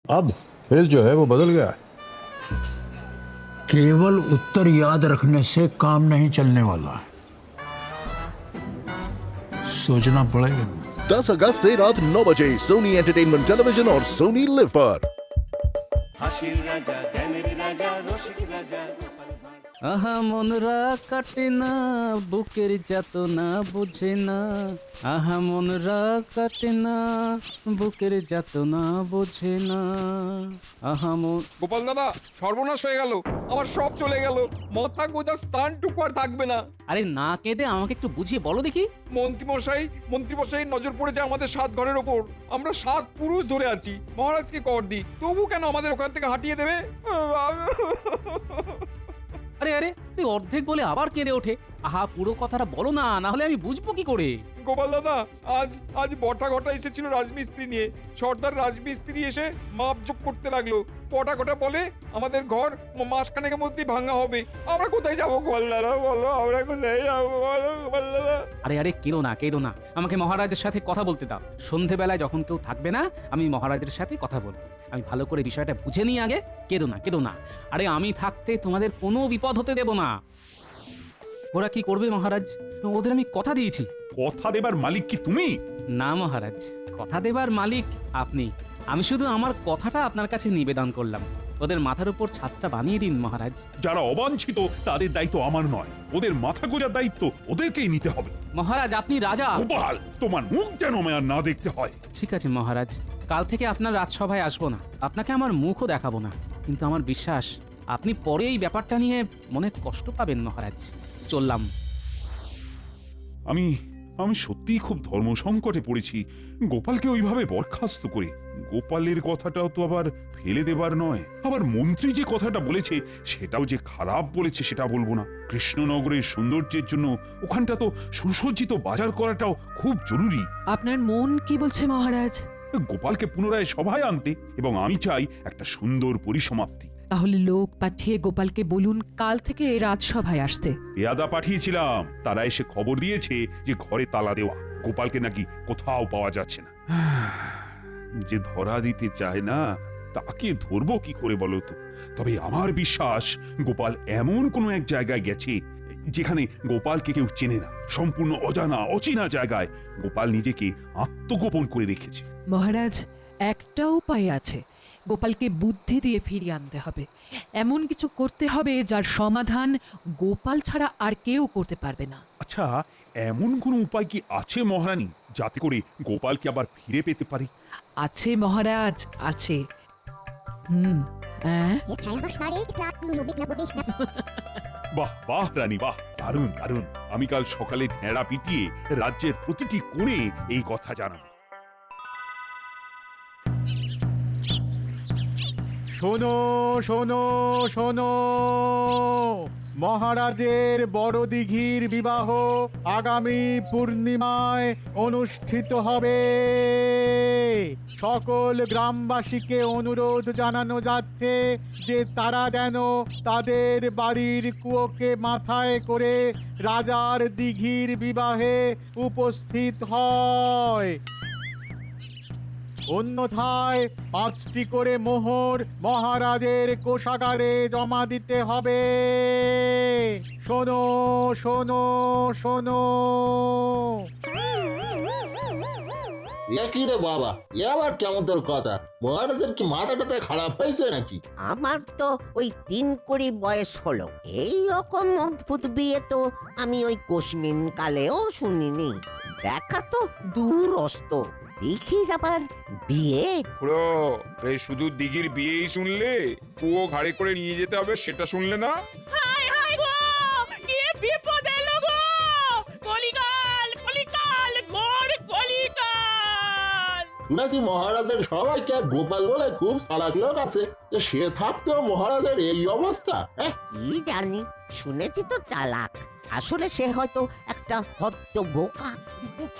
अब फिर जो है वो बदल गया। केवल उत्तर याद रखने से काम नहीं चलने वाला, सोचना पड़ेगा। 10 अगस्त से रात 9 बजे सोनी एंटरटेनमेंट टेलीविजन और सोनी लिव पर। আহা মনরা কাটে না বুকের যাতনা বুঝে না, আহা মনরা কাটে না বুকের যাতনা বুঝে না, আহা মন। গোপাল দাদা, সর্বনাশ হয়ে গেল, আমার সব চলে গেল, মাথা গোজার স্থানটুকু আর থাকবে না। আরে না কেঁদে আমাকে একটু বুঝিয়ে বলো দেখি। মন্ত্রীমশাই নজর পড়েছে আমাদের 7 ঘরের ওপর। আমরা 7 পুরুষ ধরে আছি, মহারাজকে কর দিই, তবু কেন আমাদের ওখান থেকে হাঁটিয়ে দেবে? আরে আরে তুই অর্ধেক বলে আবার কেঁদে ওঠে। আহা পুরো কথাটা বলো না, না হলে আমি বুঝবো কি করে? গোপাল দাদা, আজ বটা ঘটা এসেছিল রাজমিস্ত্রি নিয়ে। সর্দার রাজমিস্ত্রি এসে মাপজোপ করতে লাগলো। বটা ঘটা বলে আমাদের ঘর মাসখানেকের মধ্যেই ভাঙা হবে। আমরা কোথায় যাবো গোপাল দাদা, বলো আমরা কোথায় যাবো বলো গোপাল দাদা? আরে আরে কেঁদো না, আমাকে মহারাজের সাথে কথা বলতে দাও। সন্ধেবেলায় যখন কেউ থাকবে না, আমি মহারাজের সাথে কথা বলবো। আমি ভালো করে বিষয়টা বুঝে নিই আগে। কেঁদো না। আরে আমি থাকতে তোমাদের কোনো বিপদ হতে দেব না। ওরা কি করবে মহারাজ? ওদের আমি কথা দিয়েছি। কথা দেবার মালিক কি তুমি? না মহারাজ, কথা দেবার মালিক আপনি। আমি শুধু আমার কথাটা আপনার কাছে নিবেদন করলাম। ওদের মাথার উপর ছাদটা বানিয়ে দিন মহারাজ। যারা অবাঞ্ছিত তাদের দায়িত্ব আমার নয়, ওদের মাথা গোজার দায়িত্ব ওদেরকেই নিতে হবে। মহারাজ আপনি রাজা। গোপাল, তোমার মুখ যেন আমায় আর না দেখতে হয়। ঠিক আছে মহারাজ, কাল থেকে আপনার রাজসভায় আসবো না, আপনাকে আমার মুখও দেখাবো না। কিন্তু আমার বিশ্বাস আপনি পরে এই ব্যাপারটা নিয়ে মনে কষ্ট পাবেন মহারাজ। চললাম। আমি সত্যিই খুব ধর্ম সংকটে পড়েছি। গোপালকে ওইভাবে বরখাস্ত করে, গোপালের কথাটাও তো আবার ফেলে দেবার নয়। আবার মন্ত্রী যে কথাটা বলেছে সেটাও যে খারাপ বলেছে সেটা বলবো না। কৃষ্ণনগরের সৌন্দর্যের জন্য ওখানটা তো সুসজ্জিত বাজার করাটাও খুব জরুরি। আপনার মন কি বলছে মহারাজ? গোপালকে পুনরায় সভায় আনতে, এবং আমি চাই একটা সুন্দর পরিসমাপ্তি। তাহলে লোক পাঠিয়ে গোপালকে বলুন কাল থেকে রাজসভায় আসতে। পেয়াদা পাঠিয়েছিলাম, তারা এসে খবর দিয়েছে যে ঘরে তালা দেওয়া, গোপালকে নাকি কোথাও পাওয়া যাচ্ছে না। যে ধরা দিতে চায় না তাকে ধরবো কি করে বলো তো? তবে আমার বিশ্বাস গোপাল এমন কোনো এক জায়গায় গেছে যেখানে গোপালকে কেউ চেনে না। সম্পূর্ণ অজানা অচেনা জায়গায় গোপাল নিজেকে আত্মগোপন করে রেখেছে। মহারাজ, একটা উপায় আছে। গোপালকে বুদ্ধি দিয়ে ফিরিয়ে আনতে হবে। এমন কিছু করতে হবে যার সমাধান গোপাল ছাড়া আর কেউ করতে পারবে না। আচ্ছা, এমন কোন উপায় কি আছে মহারানী, যাতে করে গোপালকে আবার ফিরে পেতে পারি? আছে মহারাজ, আছে। বাহ বাহ রানী, বাহ, দারুণ দারুণ। আমি কাল সকালে ঢেঁড়া পিটিয়ে রাজ্যের প্রতিটি কোণে এই কথা জানাবো। শোনো শোনো শোনো, মহারাজের বড় দিঘির বিবাহ আগামী পূর্ণিমায় অনুষ্ঠিত হবে। সকল গ্রামবাসীকে অনুরোধ জানানো যাচ্ছে যে তারা যেন তাদের বাড়ির কুয়োকে মাথায় করে রাজার দিঘির বিবাহে উপস্থিত হয়। অন্যথায় 5টি করে মোহর মহারাজের কোষাগারে জমা দিতে হবে। শোনো শোনো শোনো। কি রে বাবা, এ আবার কেমন তোর কথা? মহারাজের কি মাথাটাতে খারাপ হয়েছে নাকি? আমার তো ওই 3 কোটি বয়স হলো। এই রকম অদ্ভুত বিয়ে তো আমি ওই কোশমিন কালেও শুনিনি। দেখা তো দূরস্ত, দেখি আবার বিয়ে। খুড়ো, এই শুধু দিঘির বিয়েই শুনলে? কুয়ো ঘাড়ে করে নিয়ে যেতে হবে সেটা শুনলে না? শুনেছি মহারাজের সবাইকে গোপাল বলে খুব চালাক লোক আছে, যে সে থাকতেও মহারাজের এই অবস্থা। কি জানি, শুনেছি তো চালাক, আসলে সে হয়তো একটা হদ্দ বোকা।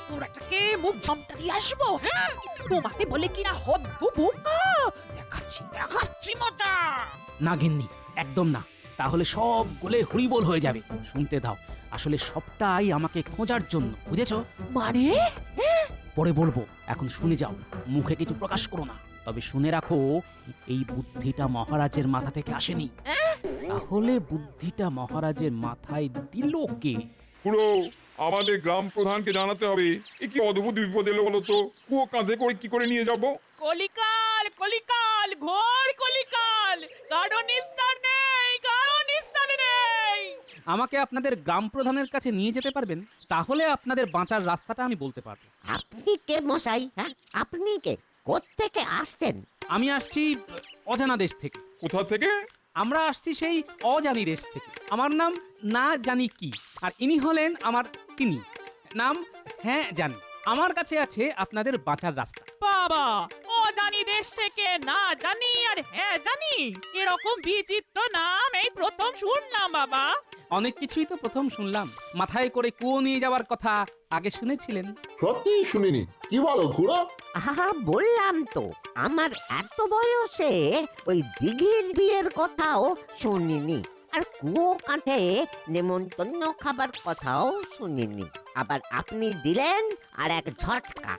তোরাটাকে মুখ ঝমটা দিয়ে আসবো। হ্যাঁ, তোমাকে বলে কিনা হদ্দ বোকা। দেখাচ্ছি মজা। না গিন্নি, একদম না, তাহলে সব গোলে হরিবোল হয়ে যাবে। শুনতে দাও, আসলে সবটাই আমাকে খোঁজার জন্য, বুঝেছো? মানে পরে বলবো, এখন শুনে যাও, মুখে কিছু প্রকাশ করো না। তবে শুনে রাখো, এই বুদ্ধিটা মহারাজের মাথা থেকে আসেনি। তাহলে বুদ্ধিটা মহারাজের মাথায় দিল কে? পুরো আমাদের গ্রাম প্রধানকে জানাতে হবে। এ কি অদ্ভুত বিপদ এলো বলো তো? কুয়ো কাঁধে করে কি করে নিয়ে যাব? কলিকাল কলিকাল ঘোর কলিকাল, কারো নিস্তার নেই, কারো নিস্তার নেই। আমাকে আপনাদের গ্রাম প্রধানের কাছে নিয়ে যেতে পারবেন? তাহলে আপনাদের বাঁচার রাস্তাটা আমি বলতে পারবো। আপনি কে মশাই? হ্যাঁ, আপনি কে? কোত্থেকে আসছেন? আমি আসছি অজানা দেশ থেকে। কোথা থেকে? আমরা আসছি সেই অজানি দেশ থেকে। আমার নাম না জানি কি, আর ইনি হলেন আমার তিনি, নাম হ্যাঁ জানি। আমার কাছে আছে আপনাদের বাঁচার রাস্তা। বাবা, ও জানি দেশ থেকে না জানি আর হ্যাঁ জানি, এরকম বিচিত্র নাম এই প্রথম শুনলাম বাবা। অনেক কিছুই তো প্রথম শুনলাম। মাথায় করে কুয়ো নিয়ে যাওয়ার কথা আগে শুনেছিলেন? সত্যি শুনিনি, কি বলো খুড়ো? আহা, বললাম তো, আমার এত বয়সে ওই দিঘির বিয়ের কথাও শুনিনি, আর কুয়ো কাঁধে নেমন্তন্ন খাবার কথাও শুনিনি। আবার আপনি দিলেন আর এক ঝটকা,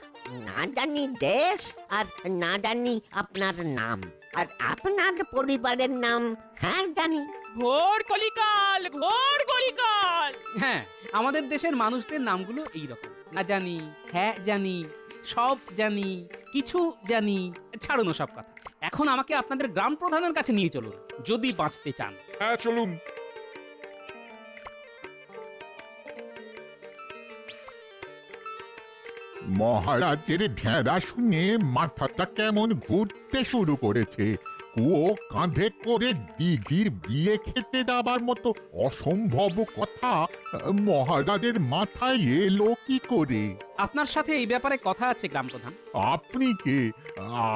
না জানি দেশ আর না জানি আপনার নাম, আর আপনার পরিবারের নাম হ্যাঁ জানি। ঘোর কলিকাল, ঘোর কলিকাল। হ্যাঁ, আমাদের দেশের মানুষদের নামগুলো এইরকম। না জানি, হ্যাঁ জানি, সব জানি, কিছু জানি। ছাড়ুন সব কথা, এখন আমাকে আপনাদের গ্রাম প্রধানের কাছে নিয়ে চলুন, যদি বাঁচতে চান। হ্যাঁ চলুন। মহারাজের ঢেঁড়া শুনে মাথাটা কেমন ঘুরতে শুরু করেছে। কুয়ো কাঁধে করে দিঘির বিয়ে খেতে যাবার মতো অসম্ভব কথা মহারাজের মাথায় এলো কি করে? আপনার সাথে এই ব্যাপারে কথা আছে গ্রাম প্রধান। আপনি কে?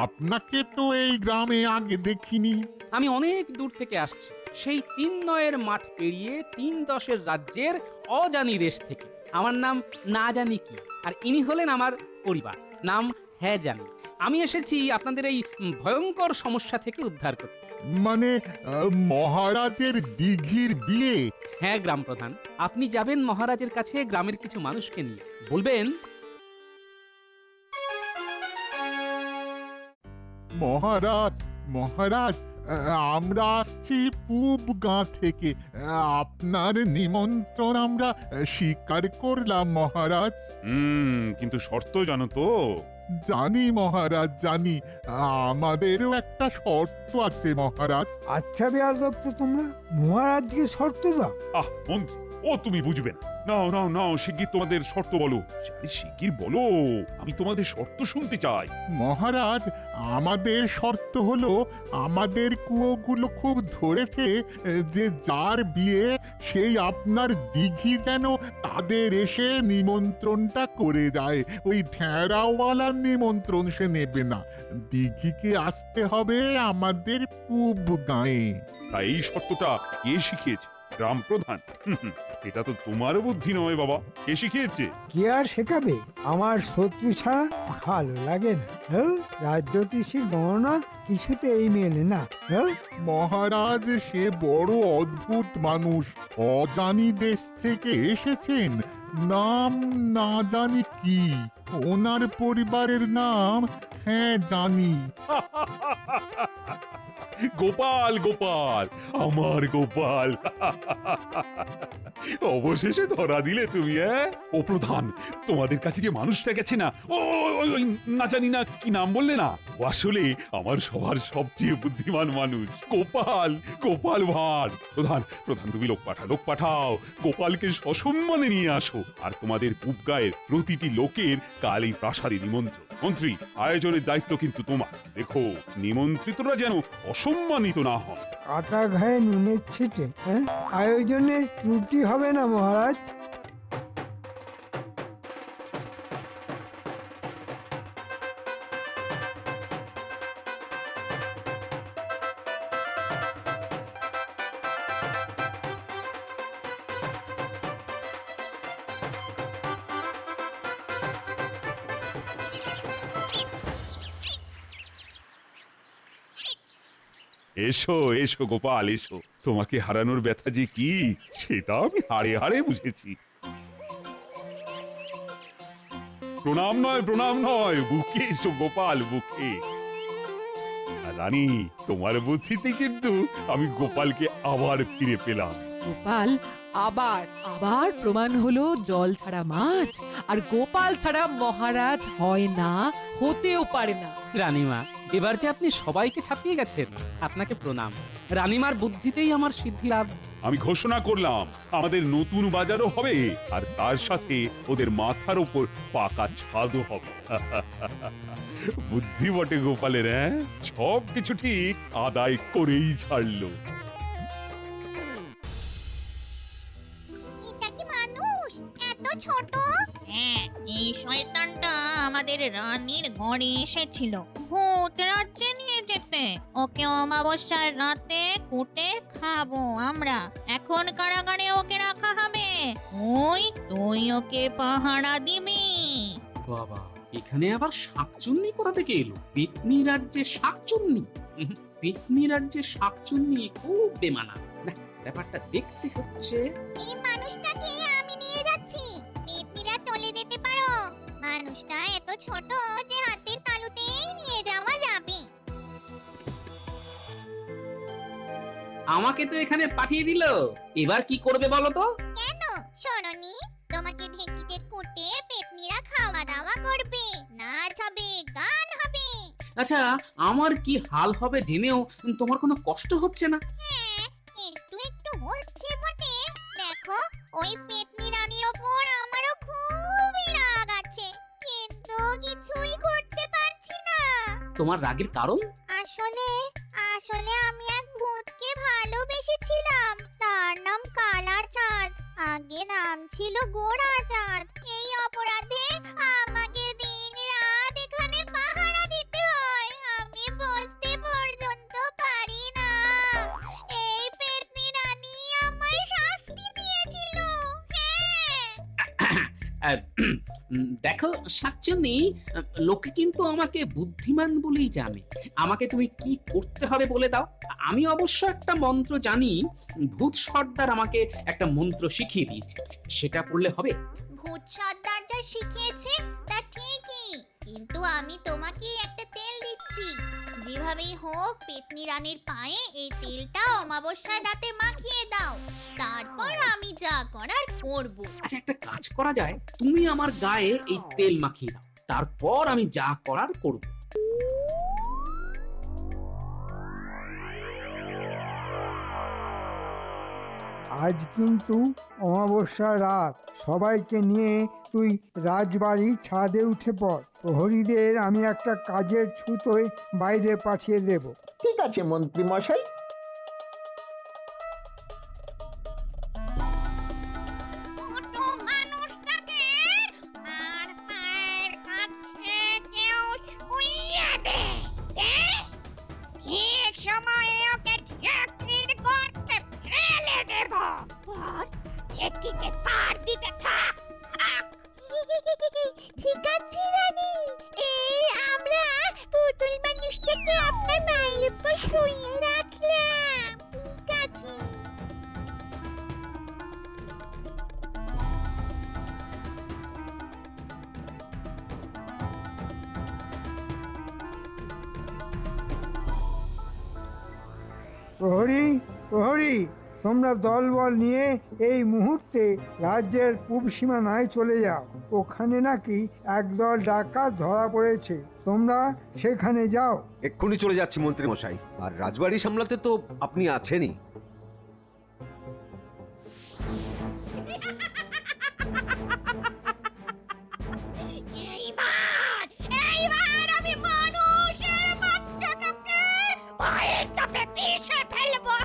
আপনাকে তো এই গ্রামে আগে দেখিনি। আমি অনেক দূর থেকে আসছি, সেই ৩-৯ মাঠ পেরিয়ে ৩-১০ রাজ্যের অজানি দেশ থেকে। আমার নাম না জানি কি, আর ইনি হলেন আমার পরিবার, নাম হ্যাঁ জানি। আমি এসেছি আপনাদের এই ভয়ঙ্কর সমস্যা থেকে উদ্ধার করতে। মানে মহারাজের দিঘির বিয়ে? হ্যাঁ গ্রাম প্রধান, আপনি যাবেন মহারাজের কাছে গ্রামের কিছু মানুষকে নিয়ে, বলবেন মহারাজ, মহারাজ, আমরা আসছি পূব গাঁ থেকে। আপনার নিমন্ত্রণ আমরা স্বীকার করলাম মহারাজ। কিন্তু শর্ত জানো তো? জানি মহারাজ, জানি। আমাদেরও একটা শর্ত আছে মহারাজ। আচ্ছা বেয়াদব তো তোমরা, মহারাজকে শর্ত দাও। মন্ত্রী, ও তুমি বুঝবে না। নাও নাও নাও, শিগগির তোমাদের শর্ত বলো। শিগগির বলো, আমি তোমাদের শর্ত শুনতে চাই। মহারাজ, আমাদের শর্ত হলো, আমাদের কুয়োগুলো খুব ধরেছে যে যার বিয়ে সেই আপনার দিঘি যেন তাদের এসে নিমন্ত্রণটা করে যায়। ওই ঢেঁড়াওয়ালার নিমন্ত্রণ সে নেবে না, দিঘিকে আসতে হবে আমাদের পূব গাঁয়ে। তাই এই শর্তটা কে শিখিয়েছে? গ্রাম প্রধান? এটা তো তোমার বুদ্ধি নয় বাবা, কে শিখিয়েছে? কে আর শেখাবে? আমার শত্রু ছাড়া ভালো লাগে না। রাজ্যতীষীর গণনা কিছুতেই মেলে না। মহারাজ, সে বড় অদ্ভুত মানুষ, অজানি দেশ থেকে এসেছেন, নাম না জানি কি, ওনার পরিবারের নাম হ্যাঁ জানি। গোপাল, গোপাল, আমার গোপাল। অবশেষে ধরা দিলে তুমি। ও প্রধান, তোমাদের কাছে যে মানুষটা গেছে না, ওই না জানি না কি নাম বললে না, ও আসলে আমার সবার সবচেয়ে বুদ্ধিমান মানুষ, গোপাল, গোপাল ভাঁড়। প্রধান, প্রধান, তুমি লোক পাঠাও, গোপালকে সসম্মানে নিয়ে আসো। আর তোমাদের পূব গায়ের প্রতিটি লোকের কাল এই প্রাসাদে নিমন্ত্রণ। মন্ত্রী, আয়োজনের দায়িত্ব কিন্তু তোমার। দেখো নিমন্ত্রিতরা যেন অসম্মানিত না হয়। কাটা ঘায়ে নুনের ছিটে, আয়োজনের ত্রুটি হবে না মহারাজ। এসো এসো গোপাল, এসো। তোমাকে হারানোর ব্যথা যে কি সেটা আমি হাড়ে হাড়ে বুঝেছি। প্রণাম নয়, প্রণাম নয়, বুকে এসো গোপাল, বুকে। রানী, তোমার বুদ্ধিতে কিন্তু আমি গোপালকে আবার ফিরে পেলাম। গোপাল আবার আবার প্রমাণ হলো জল ছাড়া মাছ, আর গোপাল ছাড়া মহারাজ হয় না, হতেও পারে না। রানীমা, এবার যে আপনি সবাইকে ছাপিয়ে গেছেন, আপনাকে প্রণাম। রানীমার বুদ্ধিতেই আমার সিদ্ধি লাভ। আমি ঘোষণা করলাম আমাদের নতুন বাজারও হবে, আর তার সাথে ওদের মাথার উপর পাকা ছাদও হবে। বুদ্ধি বটে গোপালের, হ্যাঁ, সব কিছু ঠিক আদায় করেই ছাড়লো। এটা কি মানুষ এত ছোট? হ্যাঁ, এই শয়তানটা আমাদের রানীর ঘরে এসেছিল ভূত রাজ্যে নিয়ে যেতে। ওকে অমাবস্যার রাতে কুটে খাবো আমরা। এখন কারাগারে ওকে রাখা হবে। তুই ওকে পাহারা দিবি। বাবা, এখানে আবার শাকচুন্নি কোথা থেকে এলো? পেতনি রাজ্যে শাকচুন্নি? পেতনি রাজ্যে শাকচুন্নি খুব বেমানা। না, ব্যাপারটা দেখতে হচ্ছে। এই মানুষটাকে আমি নিয়ে যাচ্ছি, পেতনিরা চলে যেতে পারো। মানুষটা এত ছোট যে হাতের তালুতেই নিয়ে যাওয়া যাবে। আমাকে তো এখানে পাঠিয়ে দিল, এবার কি করবে বলো তো? কেন শোনোনি? তোমাকে ঢেকিতে কুটে পেতনিরা খাওয়া দাওয়া করবে, নাচ হবে, গান হবে। আচ্ছা, আমার কি হাল হবে জেনেও তোমার কোনো কষ্ট হচ্ছে না? হ্যাঁ, একটু একটু হচ্ছে বটে। দেখো, ওই পেতনি রানীর ওপর আমারও খুবই রাগ আছে, কিন্তু কিছুই করতে পারছি না। তোমার রাগের কারণ? আসলে আমি এক ভূতকে ভালোবেসেছিলাম। তার নাম কালা চাঁদ, আগে নাম ছিল গোড়া চাঁদ। এই অপরাধে আমাকে দিন রাত এখানে পাহারা দিতে হয়। আমি বসতে পর্যন্ত পারি না। এই পেতনি রানী আমায় শাস্তি দিয়েছিল। হ্যাঁ, দেখো শাকচুন্নি, লোকে কিন্তু আমাকে বুদ্ধিমান বলেই জানে। আমাকে তুমি কি করতে হবে বলে দাও। আমি অবশ্য একটা মন্ত্র জানি। ভূত সর্দার আমাকে একটা মন্ত্র শিখিয়ে দিয়েছে, সেটা পড়লে হবে। ভূত সর্দার যা শিখিয়েছে তা ঠিকই, কিন্তু আমি তোমাকে একটা তেল দিচ্ছি। যেভাবেই হোক পেতনি রানীর পায়ে এই তেলটা অমাবস্যার রাতে মাখিয়ে দাও। তারপর আমি যা করার করব। আচ্ছা, একটা কাজ করা যায়, তুমি আমার গায়ে এই তেল মাখিয়ে দাও, তারপর আমি যা করার করব। আজ কিন্তু অমাবস্যা রাত, সবাইকে নিয়ে তুই রাজবাড়ির ছাদে উঠে পড়। প্রহরীদের আমি একটা কাজের ছুতোয় বাইরে পাঠিয়ে দেব। ঠিক আছে মন্ত্রী মশাই। ছোট মানুষটাকে আর পায়ের কাছে কেউ শুইয়ে দে। ঠিক সময়ে ওকে ঢেকির গর্তে ফেলে দেব। পর ঢেকিতে পার দিতে থাক। ঠিক আছে রানী, এই আমরা পুতুল মানুষটাকে আপনার মায়ের উপর শুইয়ে রাখলাম। ঠিক আছে। প্রহরী, প্রহরী, তোমরা দলবল নিয়ে এই মুহূর্তে রাজ্যের পূব সীমানায় চলে যাও। ওখানে নাকি একদল ডাকাত ধরা পড়েছে, তোমরা সেখানে যাও। এক্ষুনি চলে যাচ্ছি মন্ত্রী মশাই, আর রাজবাড়ি সামলাতে তো আপনি আছেনই। এইবার আমি মানুষের বাচ্চাটাকে পায়ের চাপে পিষে ফেলবো।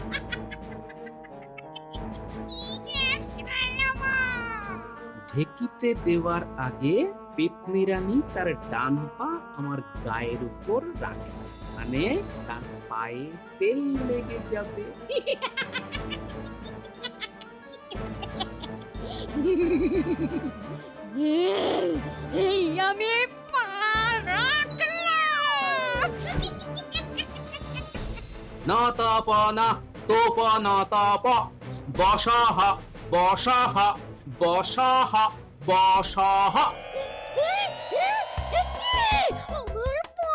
ঢেকিতে দেওয়ার আগে পেতনি রানী তার ডান পা আমার গায়ের উপর রাখে, মানে তার পায়ে তেল লেগে যাবে। এই আমি পা রাখলাম। না তপ না তোপ না তপ বসহ বসহ বসহ বসহ। আমার পা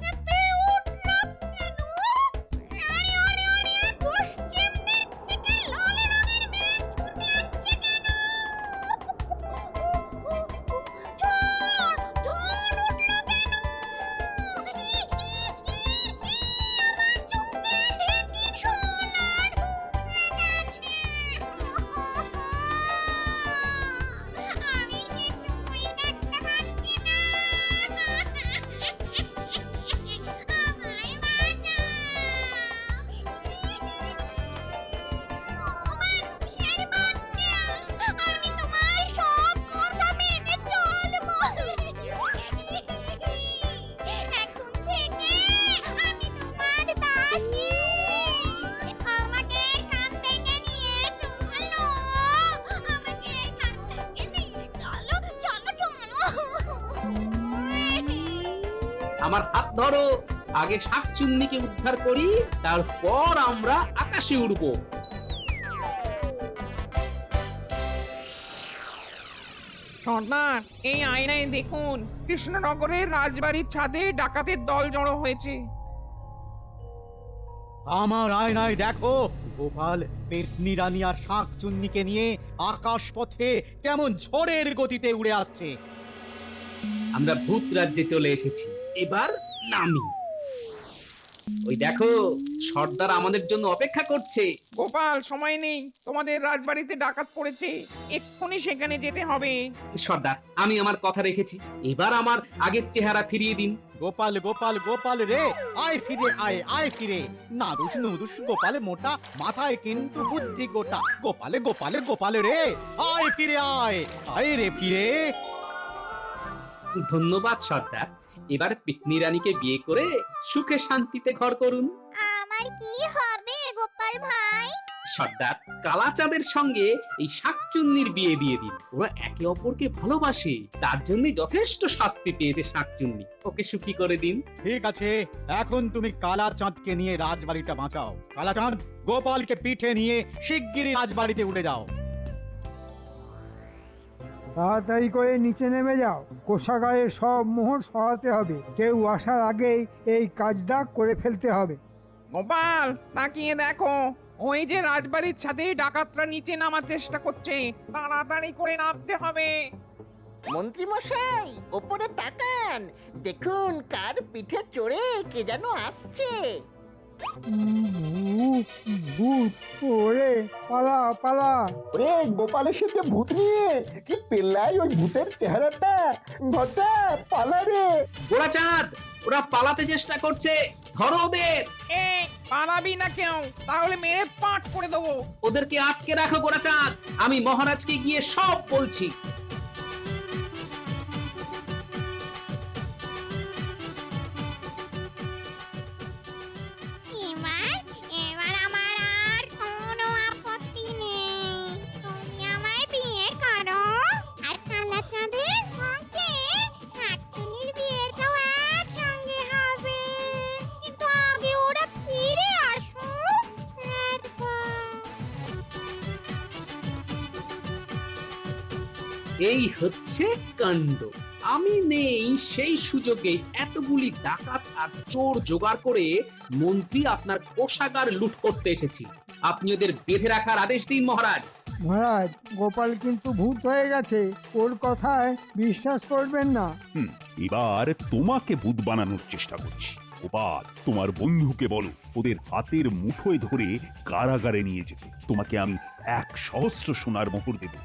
কেঁপে উঠল। আমার হাত ধরো, আগে শাকচুন্নিকে উদ্ধার করি, তারপর আমরা আকাশে উড়বো। সর্দার, এই আয়নায় দেখুন, কৃষ্ণনগরের রাজবাড়ির ছাদে ডাকাতের দল জড়ো হয়েছে। আমার আয়নায় দেখো গোপাল পেটনি রানী আর শাক চুন্নিকে নিয়ে আকাশ পথে কেমন ঝড়ের গতিতে উড়ে আসছে। আমরা ভূত রাজ্যে চলে এসেছি, এবার নামি। ওই দেখো, সর্দার আমাদের জন্য অপেক্ষা করছে। গোপাল, সময় নেই, তোমাদের রাজবাড়িতে ডাকাত পড়েছে, এক্ষুনি সেখানে যেতে হবে। সর্দার, আমি আমার কথা রেখেছি, এবার আমার আগের চেহারা ফিরিয়ে দিন। গোপাল গোপাল গোপাল রে, আয় ফিরে আয়, আয় ফিরে। নাদুস নুদুস গোপাল মোটা, মাথায় কিন্তু বুদ্ধি গোটা। গোপালে গোপালে গোপাল রে, আয় ফিরে আয়, আয় রে ফিরে। ধন্যবাদ সর্দার, এবার পেতনি রানীকে বিয়ে করে সুখে শান্তিতে ঘর করুন। আমার কি হবে গোপাল ভাই? সর্দার, কালাচাঁদের সঙ্গে এই শাকচুন্নির বিয়ে দিয়ে দিন। ওরা একে অপরকে ভালোবাসে, তার জন্য যথেষ্ট শাস্তি পেয়েছে শাকচুন্নি। ওকে সুখী করে দিন। ঠিক আছে, এখন তুমি কালা চাঁদকে নিয়ে রাজবাড়িটা বাঁচাও। কালা চাঁদ, গোপালকে পিঠে নিয়ে শিগগিরই রাজবাড়িতে উঠে যাও। তাড়াতাড়ি করে নিচে নেমে যাও, কোষাগারে সব মোহর সরাতে হবে। কেউ আসার আগেই এই কাজটা করে ফেলতে হবে। গোপাল, তাকিয়ে দেখো, ওই যে রাজবাড়ির ছাদে ডাকাতরা নিচে নামার চেষ্টা করছে, তাড়াতাড়ি করে নামতে হবে। মন্ত্রী মশাই, ওপরে তাকান, দেখুন কার পিঠে চড়ে কে যেন আসছে। ভূত! ওরে পালা পালা! ওরে গোপাল এসেছে ভূত নিয়ে, কি পেল্লাই ওই ভূতের চেহারাটা! ঘটা পালা রে! গোড়াচাঁদ, ওরা পালাতে চেষ্টা করছে, ধরো ওদের। এই, পালাবি না কেউ, তাহলে মেরে পাট করে দেবো। ওদেরকে আটকে রাখো গোড়াচাঁদ, আমি মহারাজকে গিয়ে সব বলছি। এবার আমার আর কোনো আপত্তি নেই। তুমি আমায় বিয়ে করো, আর কালা চাঁদের সঙ্গে শাকচুন্নির বিয়েটাও একসঙ্গে হবে। কিন্তু আগে ওরা ফিরে আসুক একবার। এই হচ্ছে কাণ্ড। আমি নেই সেই সুযোগে এতগুলি ডাকাত আর চোর জোগাড় করে মন্ত্রী আপনার কোষাগার লুট করতে এসেছি। আপনি ওদের বেঁধে রাখার আদেশ দিন মহারাজ। মহারাজ, গোপাল কিন্তু ভূত হয়ে গেছে, ওর কথায় বিশ্বাস করবেন না। এবার তোমাকে ভূত বানানোর চেষ্টা করছি। গোপাল, তোমার বন্ধুকে বলো ওদের হাতের মুঠোয় ধরে কারাগারে নিয়ে যেতে। তোমাকে আমি 1,000 সোনার মোহর দেব।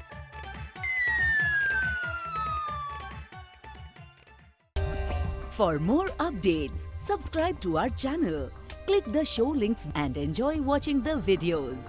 For more updates, subscribe to our channel, click the show links and enjoy watching the videos.